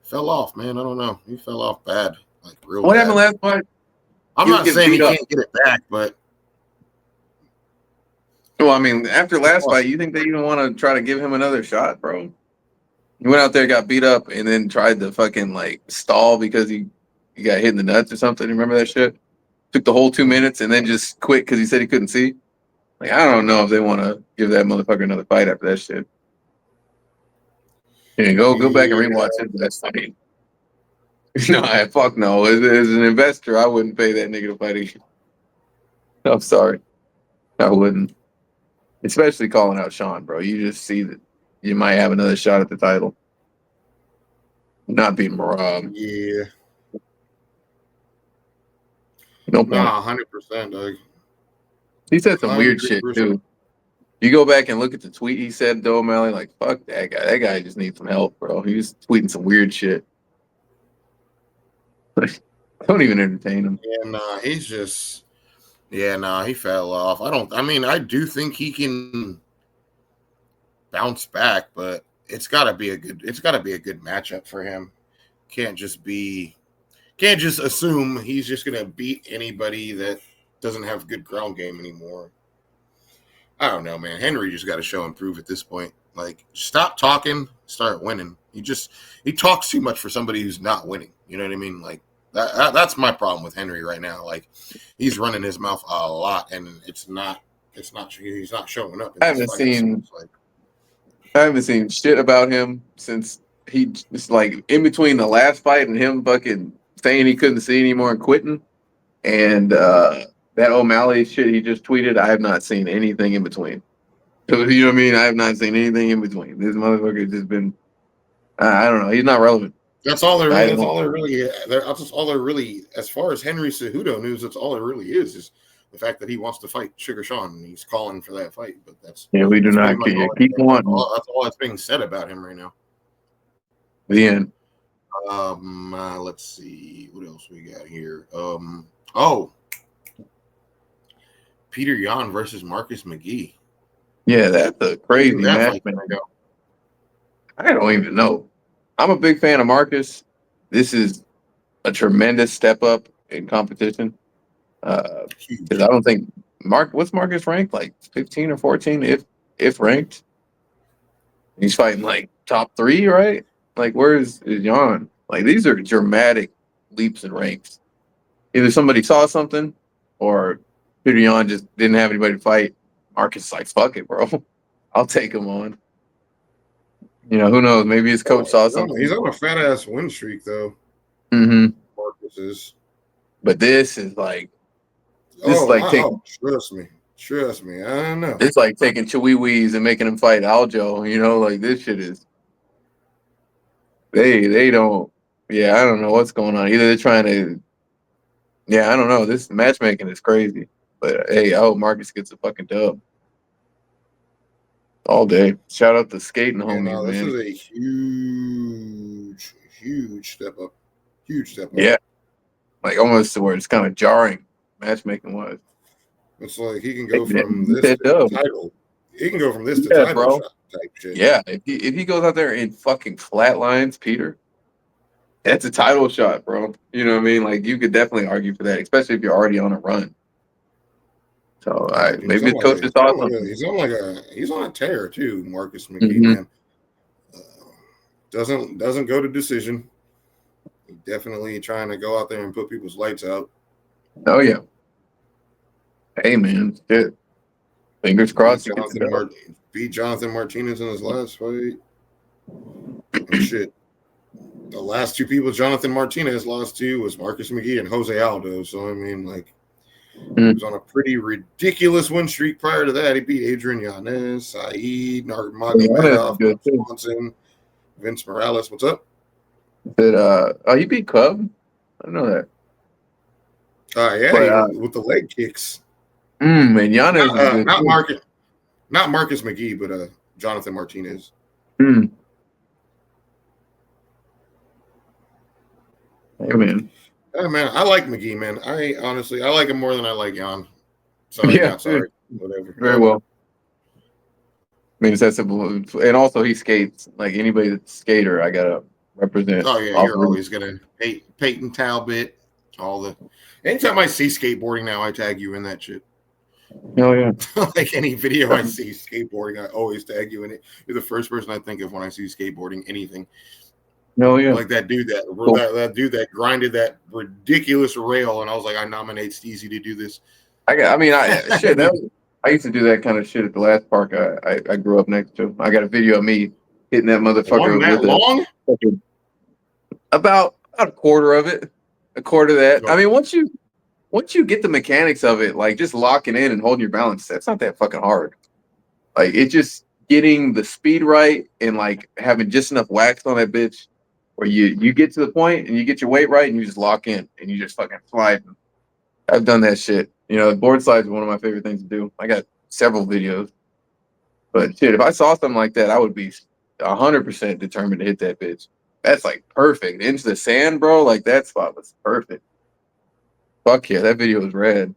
fell off, man. I don't know. He fell off bad, like real What bad. happened last fight? I'm He was not getting saying he beat up. can't get it back, but Well, I mean, after last fight, you think they even want to try to give him another shot, bro? He went out there, got beat up, and then tried to fucking like stall because he got hit in the nuts or something. Remember that shit? Took the whole 2 minutes and then just quit because he said he couldn't see. Like, I don't know if they want to give that motherfucker another fight after that shit. Yeah, go back and rewatch it. That's funny. No, fuck no. As an investor, I wouldn't pay that nigga to fight again. I'm sorry, I wouldn't. Especially calling out Sean, bro. You just see that you might have another shot at the title. Not beating Merab. yeah, No point. 100%. He said some I weird agree, shit Bruce. too. You go back and look at the tweet he said to O'Malley, like, fuck that guy. That guy just needs some help, bro. He was tweeting some weird shit. Don't even entertain him. And he's just, he fell off. I do think he can bounce back, but it's got to be a good matchup for him. Can't just assume he's just gonna beat anybody that doesn't have good ground game anymore. I don't know, man. Henry just got to show and prove at this point. Like, stop talking, start winning. He talks too much for somebody who's not winning. You know what I mean? Like that's my problem with Henry right now. Like, he's running his mouth a lot, and he's not showing up. I haven't seen shit about him since he it's like in between the last fight and him fucking saying he couldn't see anymore and quitting, and that O'Malley shit he just tweeted. I have not seen anything in between. So, you know what I mean? I have not seen anything in between. This motherfucker has just been. I don't know. He's not relevant. That's all there really. That's all there really. As far as Henry Cejudo news, that's all it really is the fact that he wants to fight Sugar Sean and he's calling for that fight. But We do not keep wanting. That's all that's being said about him right now. The end. Let's see what else we got here. Peter Yan versus Marcus McGee. Yeah, that's a crazy match. I don't even know. I'm a big fan of Marcus. This is a tremendous step up in competition. Because I don't think what's Marcus ranked? Like 15 or 14, if ranked. He's fighting like top 3, right? Like, where's Jan? Like, these are dramatic leaps in ranks. Either somebody saw something, or Peter Yan just didn't have anybody to fight. Marcus is like, fuck it, bro. I'll take him on. Who knows? Maybe his coach saw something. He's on a fat ass win streak though. Mm-hmm. Marcus is. But this is like taking. Trust me. I don't know. It's like taking Chihuahuas and making them fight Aljo. You know, like this shit is. They don't. Yeah, I don't know what's going on. Either they're trying to. Yeah, I don't know. This matchmaking is crazy. But hey, I hope Marcus gets a fucking dub all day. Shout out to skating Yeah, homies, no, this man. is a huge step up. Huge step up. Yeah, like almost to where it's kind of jarring matchmaking wise. It's like he can go from He this said to dub. title. He can go from this to Yeah, title bro. shot type shit. Yeah, if he goes out there and fucking flatlines Peter, that's a title shot, bro. You know what I mean? Like you could definitely argue for that, especially if you're already on a run. So Dude, maybe his coach just saw something. He's on a tear too, Marcus McGee, Mm-hmm. man. Doesn't go to decision. He definitely trying to go out there and put people's lights out. Oh yeah. Hey man, shit. Fingers crossed. Beat Jonathan Martinez in his last fight. And shit. The last two people Jonathan Martinez lost to was Marcus McGee and Jose Aldo. So I mean, like, he was on a pretty ridiculous win streak prior to that. He beat Adrian Yanez, Saeed, Nurmagomedov, Swanson, Vince Morales. What's up? He beat Cub. I don't know that. Yeah, with the leg kicks. And Yanez is good. Not Marcus McGee, but Jonathan Martinez. Hey man. Yeah, man, I like McGee, man. I like him more than I like Jan. Sorry, yeah, not sorry. Whatever. Very well. I mean, it's that simple. And also, he skates. Like anybody that's a skater, I gotta represent. Oh yeah, you're always gonna Peyton Talbot. Anytime I see skateboarding now, I tag you in that shit. Oh yeah. Like any video I see skateboarding, I always tag you in it. You're the first person I think of when I see skateboarding anything. Oh yeah. Like that dude that dude that grinded that ridiculous rail, and I was like, I nominate Steezy to do this. I used to do that kind of shit at the last park I grew up next to. I got a video of me hitting that motherfucker with about a quarter of it. A quarter of that. I mean, once you get the mechanics of it, like just locking in and holding your balance, that's not that fucking hard. Like it's just getting the speed right and like having just enough wax on that bitch where you get to the point and you get your weight right and you just lock in and you just fucking slide. I've done that shit. You know, board slides is one of my favorite things to do. I got several videos. But shit, if I saw something like that, I would be 100% determined to hit that bitch. That's like perfect. Into the sand, bro. Like that spot was perfect. Fuck yeah, that video was rad.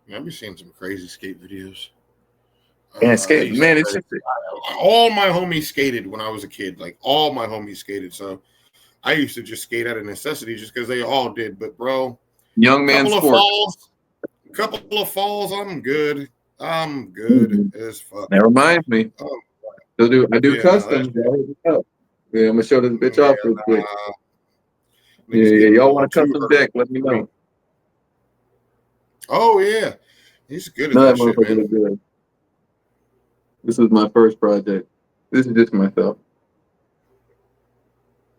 Yeah, I've been seeing some crazy skate videos. And skate, man, it's just all my homies skated when I was a kid. Like all my homies skated, so I used to just skate out of necessity, just because they all did. But bro, young man sport. Couple of falls, I'm good. I'm good as fuck. That reminds me. I do customs. Yeah, I'm gonna show this bitch off real quick. Yeah, y'all want a custom deck? Let me know. Oh yeah, he's good at that shit, man. Good. This is my first project. This is just myself.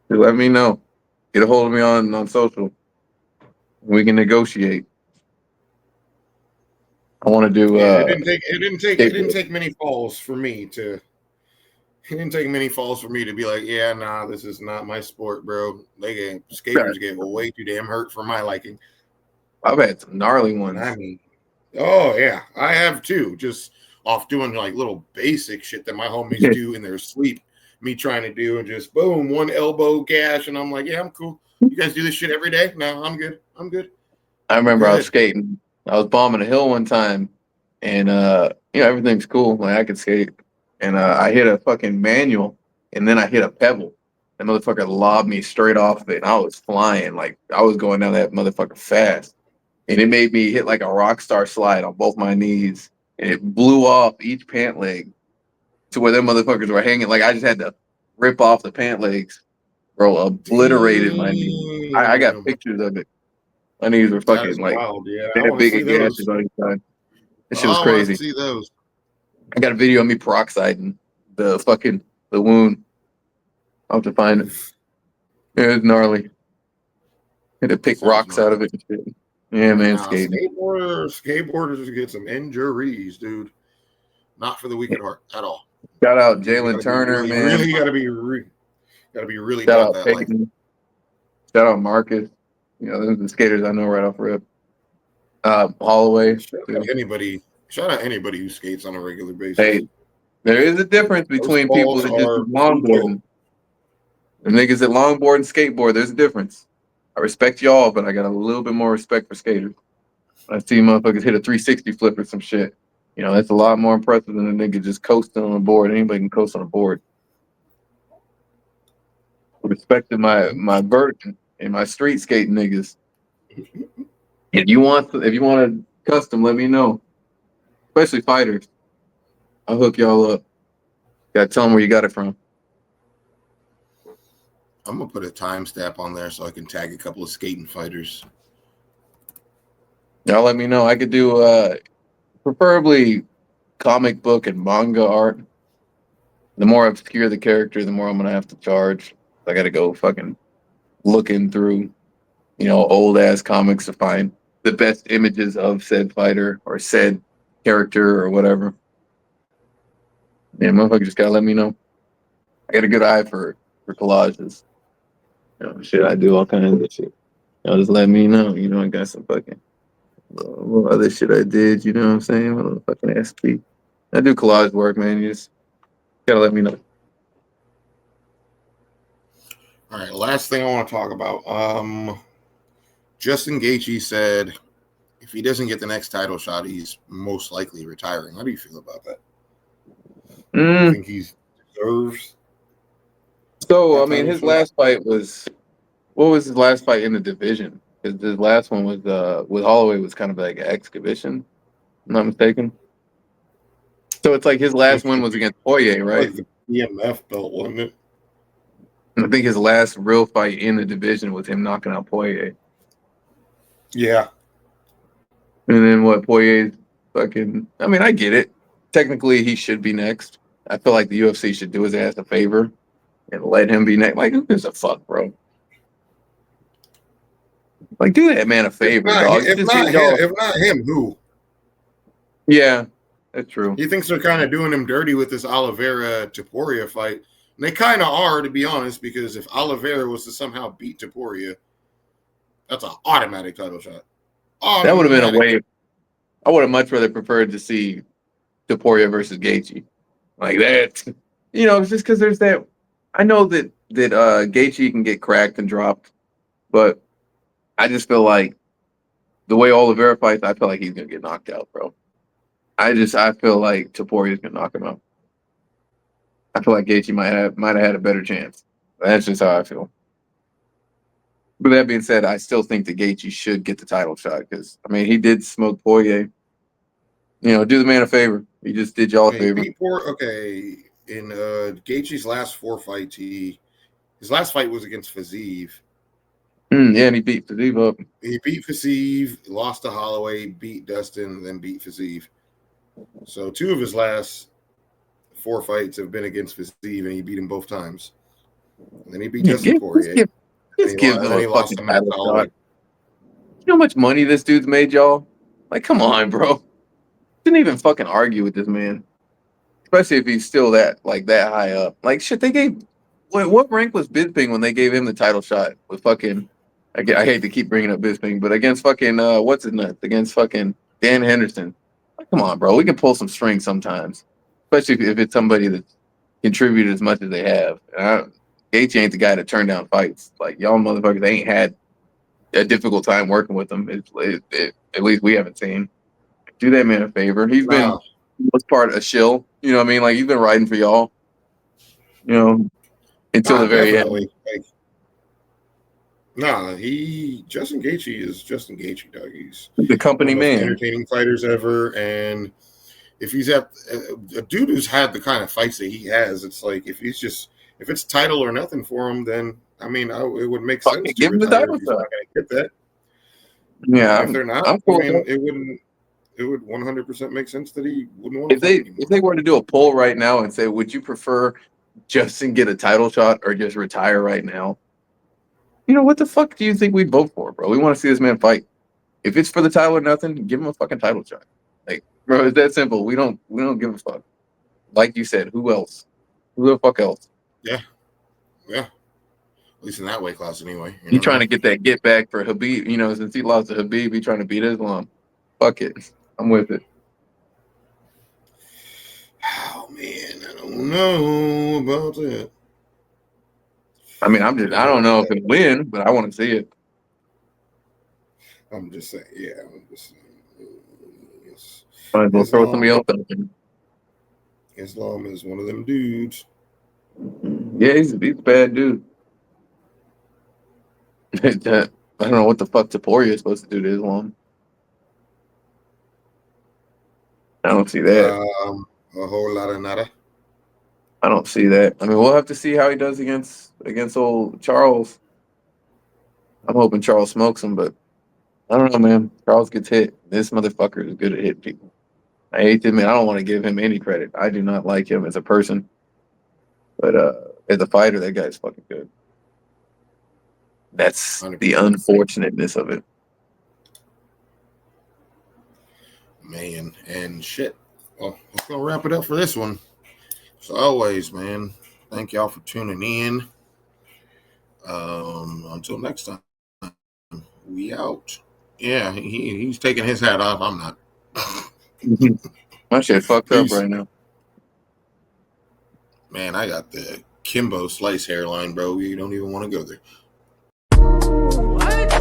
Just let me know. Get a hold of me on social. We can negotiate. I want to do. It didn't take many falls for me to. It didn't take many falls for me to be like, yeah, nah, this is not my sport, bro. Skaters get way too damn hurt for my liking. I've had some gnarly ones. I mean, oh yeah, I have too. Just off doing like little basic shit that my homies do in their sleep. Me trying to do and just boom, one elbow gash, and I'm like, yeah, I'm cool. You guys do this shit every day? No, I'm good. I'm good. I remember I was skating. I was bombing a hill one time, and everything's cool. Like I could skate, and I hit a fucking manual, and then I hit a pebble. That motherfucker lobbed me straight off of it, and I was flying. Like I was going down that motherfucker fast, and it made me hit like a rock star slide on both my knees, and it blew off each pant leg to where them motherfuckers were hanging. Like I just had to rip off the pant legs, bro. Obliterated my knees. I got pictures of it. My knees were fucking like wild, yeah. they had big gashes on each side. That shit was crazy. I want to see those. I got a video of me peroxiding the wound. I'll have to find it. It was gnarly. Had to pick rocks out of it and shit. Yeah, man, Nah, skating. skateboarders get some injuries, dude. Not for the weak at heart at all. Shout out You Jalen Turner, man. Really gotta be really Shout taught out that. Like, Peyton. Shout out Marcus. You know, those are the skaters I know right off rip. Holloway. shout out anybody who skates on a regular basis. Hey, there is a difference between people that just do longboarding. The niggas that longboard and skateboard, there's a difference. I respect y'all, but I got a little bit more respect for skaters. I see motherfuckers hit a 360 flip or some shit. You know, that's a lot more impressive than a nigga just coasting on a board. Anybody can coast on a board. Respecting my vert and my street skating niggas. If you want a custom, let me know. Especially fighters. I'll hook y'all up. Gotta tell them where you got it from. I'm gonna put a timestamp on there so I can tag a couple of skating fighters. Y'all let me know. I could do preferably comic book and manga art. The more obscure the character, the more I'm gonna have to charge. I gotta go fucking looking through, you know, old ass comics to find the best images of said fighter or said character or whatever. Yeah, motherfucker just gotta let me know. I got a good eye for collages. You know, shit, I do all kinds of shit. Y'all just let me know. You know, I got some fucking what other shit I did. You know what I'm saying? What fucking SP. I do collage work, man. You just gotta let me know. All right, last thing I want to talk about. Justin Gaethje said if he doesn't get the next title shot, he's most likely retiring. How do you feel about that? I think he deserves. So, I mean, his last fight was, what was his last fight in the division? Because his last one was with Holloway was kind of like an exhibition, if I'm not mistaken. So it's like his last win was against Poirier, right? Like the EMF belt, wasn't it? I think his last real fight in the division was him knocking out Poirier. Yeah. And then what, Poirier's fucking, I mean, I get it. Technically, he should be next. I feel like the UFC should do his ass a favor and let him be next. Like, who gives a fuck, bro? Like, do that man a favor, dog. If not him, who? Yeah, that's true. He thinks they're kind of doing him dirty with this Oliveira Topuria fight. And they kind of are, to be honest, because if Oliveira was to somehow beat Topuria, that's an automatic title shot. That would have been a way. I would have much rather preferred to see Topuria versus Gaethje. Like that. You know, it's just because there's that. I know that Gaethje can get cracked and dropped, but I just feel like the way Oliveira fights, I feel like he's gonna get knocked out, bro. I feel like Topuria's gonna knock him out. I feel like Gaethje might have had a better chance. That's just how I feel. But that being said, I still think that Gaethje should get the title shot because I mean he did smoke Poirier. You know, do the man a favor. He just did y'all a favor. In Gaethje's last 4 fights, his last fight was against Fiziev. Yeah, and he beat Fiziev up. He beat Fiziev, lost to Holloway, beat Dustin, then beat Fiziev. So 2 of his last 4 fights have been against Fiziev, and he beat him both times. And then he beat Dustin Poirier. Just give him a fucking title shot. You know how much money this dude's made, y'all? Like, come on, bro. Didn't even fucking argue with this man. Especially if he's still that high up. Like, shit, they gave... What rank was Bisping when they gave him the title shot with fucking... I hate to keep bringing up Bisping, but against fucking... what's his nuts? Against fucking Dan Henderson. Like, come on, bro. We can pull some strings sometimes. Especially if it's somebody that's contributed as much as they have. Gaethje ain't the guy to turn down fights. Like, y'all motherfuckers ain't had a difficult time working with him. At least we haven't seen. Do that man a favor. He's been, for the most part, a shill. You know what I mean? Like, he's been riding for y'all. You know, until the very end. Justin Gaethje is Justin Gaethje, dog. He's the company one of the man. most entertaining fighters ever. And if he's at a dude who's had the kind of fights that he has, it's like if it's title or nothing for him, then I mean, it would make sense to retire if he's not going to get that. Yeah, if they're not, cool. I mean, it would 100% make sense that he wouldn't want to if they were to do a poll right now and say, would you prefer Justin get a title shot or just retire right now? what the fuck do you think we'd vote for, bro? We want to see this man fight. If it's for the title or nothing, give him a fucking title shot. Like, bro, it's that simple. We don't give a fuck. Like you said, who else? Who the fuck else? Yeah. At least in that weight class, anyway. He trying to get that get back for Habib. Since he lost to Habib, he trying to beat Islam. Fuck it. I'm with it. Oh man, I don't know about that. I mean, I don't know if it'll win, but I want to see it. I'm just saying, yeah. I'm just saying. Might as well throw somebody else out there. Islam is one of them dudes. Yeah, he's a bad dude. I don't know what the fuck Taporia is supposed to do to Islam. I don't see that. A whole lot of nada. I don't see that. I mean, we'll have to see how he does against old Charles. I'm hoping Charles smokes him, but I don't know, man. Charles gets hit. This motherfucker is good at hitting people. I hate to admit, I don't want to give him any credit. I do not like him as a person. But as a fighter, that guy's fucking good. That's 100%. The unfortunateness of it. Man, and shit. Well, that's going to wrap it up for this one. As always, man, thank y'all for tuning in. Until next time, we out. Yeah, he's taking his hat off. I'm not. My shit fucked up right now. Man, I got the Kimbo Slice hairline, bro. You don't even want to go there. What?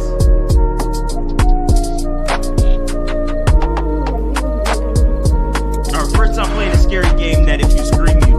Our first time playing a scary game that if you scream, you